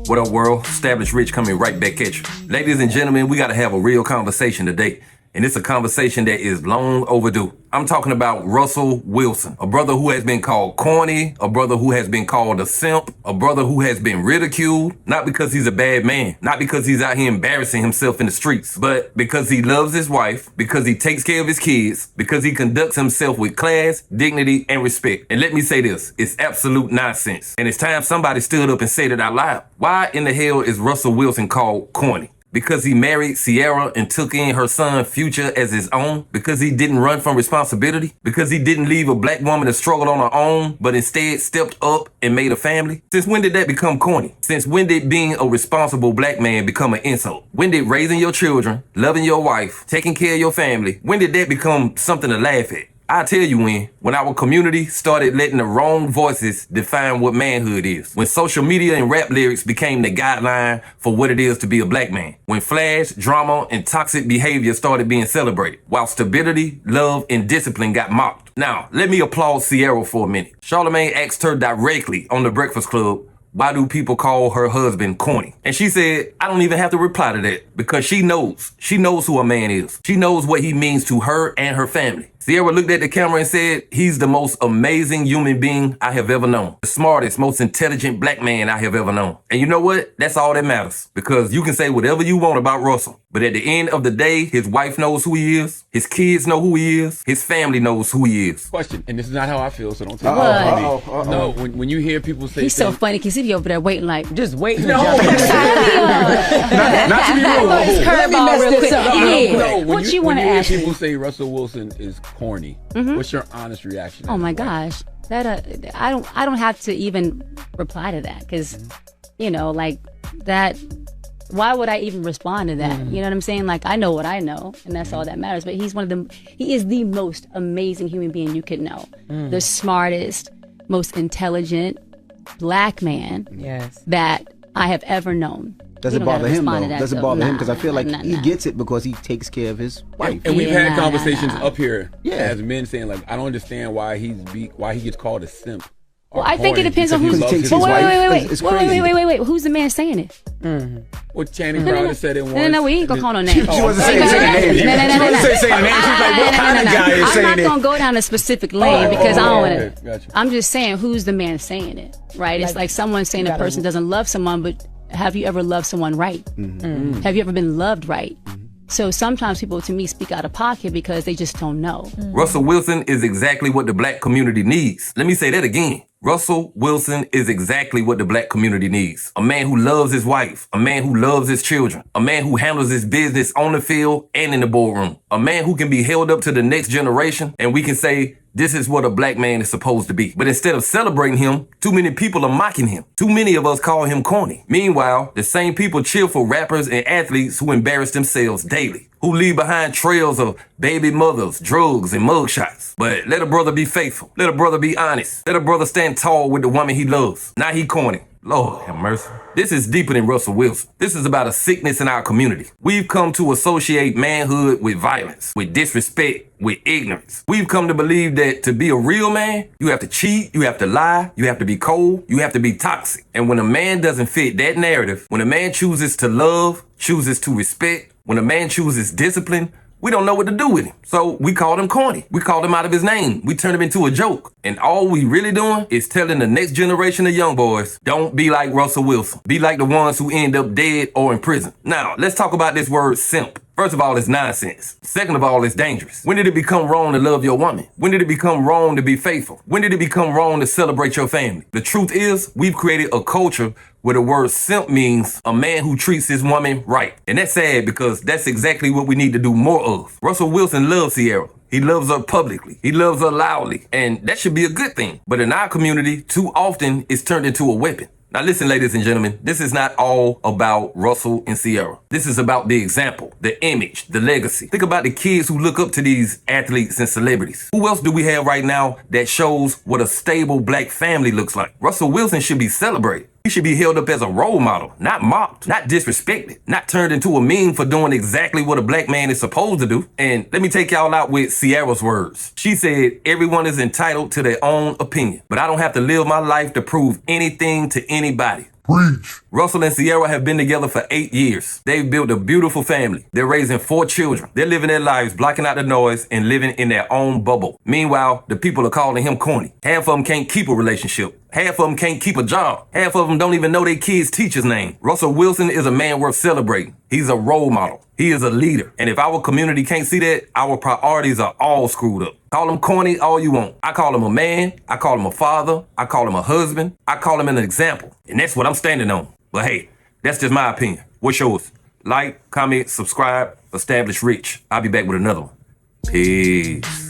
What up, world? Established Rich coming right back at you. Ladies and gentlemen, we got to have a real conversation today. And it's a conversation that is long overdue. I'm talking about Russell Wilson, a brother who has been called corny, a brother who has been called a simp, a brother who has been ridiculed, not because he's a bad man, not because he's out here embarrassing himself in the streets, but because he loves his wife, because he takes care of his kids, because he conducts himself with class, dignity, and respect. And let me say this, it's absolute nonsense. And it's time somebody stood up and said it out loud. Why in the hell is Russell Wilson called corny? Because he married Ciara and took in her son Future as his own? Because he didn't run from responsibility? Because he didn't leave a black woman to struggle on her own, but instead stepped up and made a family? Since when did that become corny? Since when did being a responsible black man become an insult? When did raising your children, loving your wife, taking care of your family, when did that become something to laugh at? I'll tell you when our community started letting the wrong voices define what manhood is. When social media and rap lyrics became the guideline for what it is to be a black man. When flash, drama, and toxic behavior started being celebrated. While stability, love, and discipline got mocked. Now, let me applaud Ciara for a minute. Charlamagne asked her directly on The Breakfast Club, why do people call her husband corny? And she said, I don't even have to reply to that because she knows who a man is. She knows what he means to her and her family. Ciara looked at the camera and said, he's the most amazing human being I have ever known. The smartest, most intelligent black man I have ever known. And you know what? That's all that matters. Because you can say whatever you want about Russell. But at the end of the day, his wife knows who he is. His kids know who he is. His family knows who he is. Question, and this is not how I feel, so don't take it. No, when you hear people say he's so funny because he be over there waiting like, just wait. No. Not to be rude. Curveball real quick. No, What you want to ask me? People me? say Russell Wilson is corny. What's your honest reaction? Oh my gosh, that I don't have to even reply to that because you know, like that. Why would I even respond to that? You know what I'm saying? Like, I know what I know, and that's all that matters. But he's he is the most amazing human being you could know. The smartest, most intelligent black man that I have ever known. Does it bother him though? Does it bother him? Because I feel like he gets it because he takes care of his wife. And we've had conversations up here as men saying, like, I don't understand why he gets called a simp. Well, I think it depends on who's. Wait. Who's the man saying it? Well, Channing Crowder said it once. No, we ain't gonna call no names. She wasn't saying names. She wasn't saying names. She's like, what kind of guy is saying it? I'm not gonna go down a specific lane because I don't want to. Gotcha. I'm just saying who's the man saying it, right? It's like someone saying a person doesn't love someone, but have you ever loved someone right? Have you ever been loved right? So sometimes people, to me, speak out of pocket because they just don't know. Russell Wilson is exactly what the black community needs. Let me say that again. Russell Wilson is exactly what the black community needs. A man who loves his wife. A man who loves his children. A man who handles his business on the field and in the boardroom. A man who can be held up to the next generation and we can say, this is what a black man is supposed to be. But instead of celebrating him, too many people are mocking him. Too many of us call him corny. Meanwhile, the same people cheer for rappers and athletes who embarrass themselves daily, who leave behind trails of baby mothers, drugs, and mugshots. But let a brother be faithful. Let a brother be honest. Let a brother stand tall with the woman he loves. Now he corny. Lord have mercy. This is deeper than Russell Wilson. This is about a sickness in our community. We've come to associate manhood with violence, with disrespect, with ignorance. We've come to believe that to be a real man, you have to cheat, you have to lie, you have to be cold, you have to be toxic. And when a man doesn't fit that narrative, when a man chooses to love, chooses to respect, when a man chooses discipline, we don't know what to do with him. So we called him corny. We called him out of his name. We turned him into a joke. And all we really doing is telling the next generation of young boys, don't be like Russell Wilson. Be like the ones who end up dead or in prison. Now, let's talk about this word simp. First of all, it's nonsense. Second of all, it's dangerous. When did it become wrong to love your woman? When did it become wrong to be faithful? When did it become wrong to celebrate your family? The truth is, we've created a culture where the word simp means a man who treats his woman right. And that's sad because that's exactly what we need to do more of. Russell Wilson loves Ciara. He loves her publicly. He loves her loudly. And that should be a good thing. But in our community, too often, it's turned into a weapon. Now listen, ladies and gentlemen, this is not all about Russell and Ciara. This is about the example, the image, the legacy. Think about the kids who look up to these athletes and celebrities. Who else do we have right now that shows what a stable black family looks like? Russell Wilson should be celebrated. He should be held up as a role model, not mocked, not disrespected, not turned into a meme for doing exactly what a black man is supposed to do. And let me take y'all out with Ciara's words. She said, everyone is entitled to their own opinion, but I don't have to live my life to prove anything to anybody. Preach. Russell and Ciara have been together for 8 years. They've built a beautiful family. They're raising 4 children. They're living their lives, blocking out the noise and living in their own bubble. Meanwhile, the people are calling him corny. Half of them can't keep a relationship. Half of them can't keep a job. Half of them don't even know their kids' teacher's name. Russell Wilson is a man worth celebrating. He's a role model. He is a leader. And if our community can't see that, our priorities are all screwed up. Call him corny all you want. I call him a man. I call him a father. I call him a husband. I call him an example. And that's what I'm standing on. But hey, that's just my opinion. What's yours? Like, comment, subscribe, establish rich. I'll be back with another one. Peace.